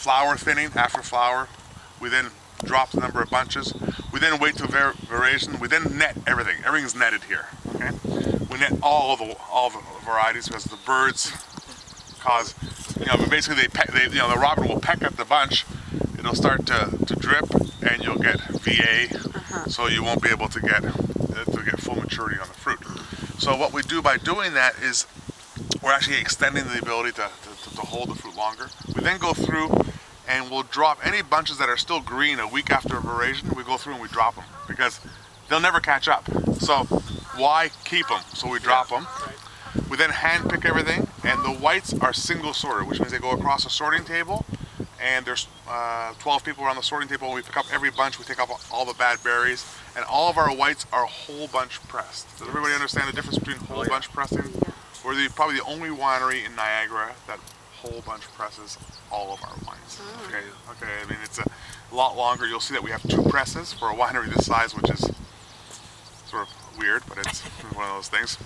flower thinning. After flower, we then drop the number of bunches. We then wait to variation. We then net everything. Everything's netted here. Okay. We net all the varieties because the birds cause, basically the robin will peck at the bunch. It'll start to drip, and you'll get VA. So you won't be able to get full maturity on the fruit. So what we do by doing that is we're actually extending the ability to hold the fruit longer. We then go through and we'll drop any bunches that are still green a week after veraison. We go through and we drop them because they'll never catch up. So why keep them? So we drop them. We then hand pick everything, and the whites are single sorted, which means they go across a sorting table, and there's 12 people around the sorting table, and we pick up every bunch. We take off all the bad berries, and all of our whites are whole bunch pressed. Does everybody understand the difference between whole bunch pressing? We're probably the only winery in Niagara that whole bunch presses all of our wines. Okay. I mean, it's a lot longer. You'll see that we have 2 presses for a winery this size, which is sort of weird, but it's one of those things.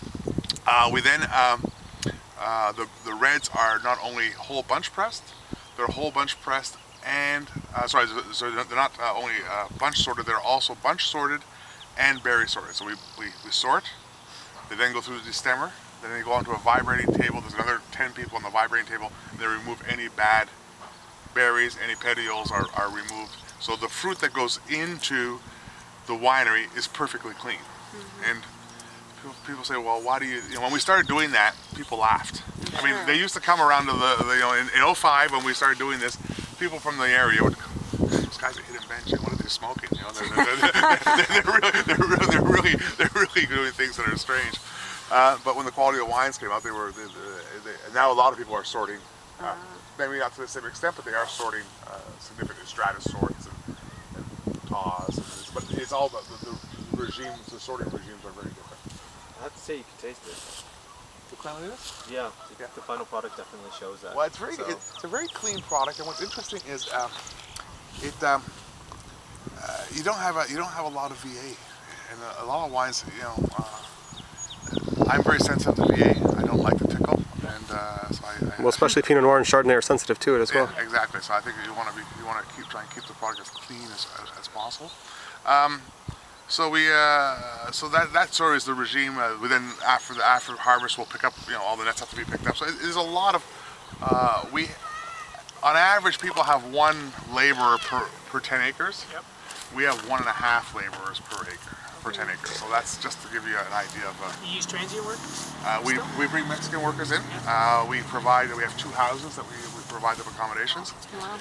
We then the reds are not only whole bunch pressed, they're whole bunch pressed, and so they're not only bunch sorted, they're also bunch sorted and berry sorted. So we sort. They then go through the destemmer. Then they go onto a vibrating table. There's another 10 people on the vibrating table. They remove any bad berries, any petioles are removed. So the fruit that goes into the winery is perfectly clean. And people say, well, why do you, when we started doing that, people laughed. I mean, they used to come around to in 05 when we started doing this, people from the area would go, those guys at Hidden Bench, what are they smoking? They're really doing things that are strange. But when the quality of wines came out, now a lot of people are sorting, maybe not to the same extent, but they are sorting significant stratus sorts and taws. But it's all the regimes, the sorting regimes are very different. I have to say, you can taste it. The cleanliness? Yeah, the final product definitely shows that. Well, it's a very clean product, and what's interesting is you don't have a lot of VA, and a lot of wines, I'm very sensitive to VA. I don't like the tickle, and so well, especially Pinot Noir and Chardonnay are sensitive to it as well. Yeah, exactly. So I think you want to try and keep the product as clean as possible. So that sort of is the regime. Within after harvest, we'll pick up. All the nets have to be picked up. So there's a lot of on average, people have 1 laborer per 10 acres. Yep. We have 1.5 laborers per acre. For 10 acres, so that's just to give you an idea of. You use transient workers? We bring Mexican workers in. We have 2 houses that we provide them accommodations. Wow.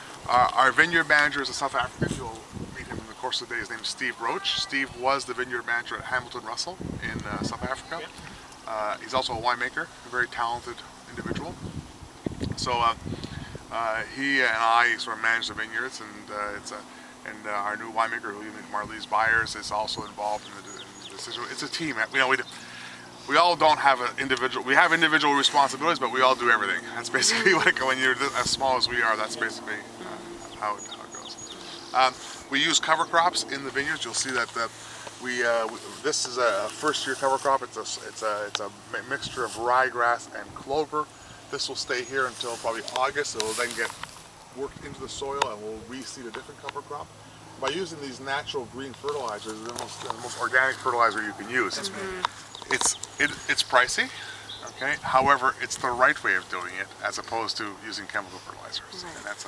Our vineyard manager is a South African. You'll meet him in the course of the day. His name is Steve Roach. Steve was the vineyard manager at Hamilton Russell in South Africa. Yep. He's also a winemaker, a very talented individual. So he and I sort of manage the vineyards, and our new winemaker, who you meet, Marlies Byers, is also involved in the decision. It's a team. We all don't have an individual. We have individual responsibilities, but we all do everything. That's basically when you're as small as we are. That's basically how it goes. We use cover crops in the vineyards. You'll see that this is a first-year cover crop. It's a mixture of ryegrass and clover. This will stay here until probably August. It will then get worked into the soil, and we'll reseed a different cover crop. By using these natural green fertilizers, the most organic fertilizer you can use. It's pricey, okay? However, it's the right way of doing it as opposed to using chemical fertilizers. And that's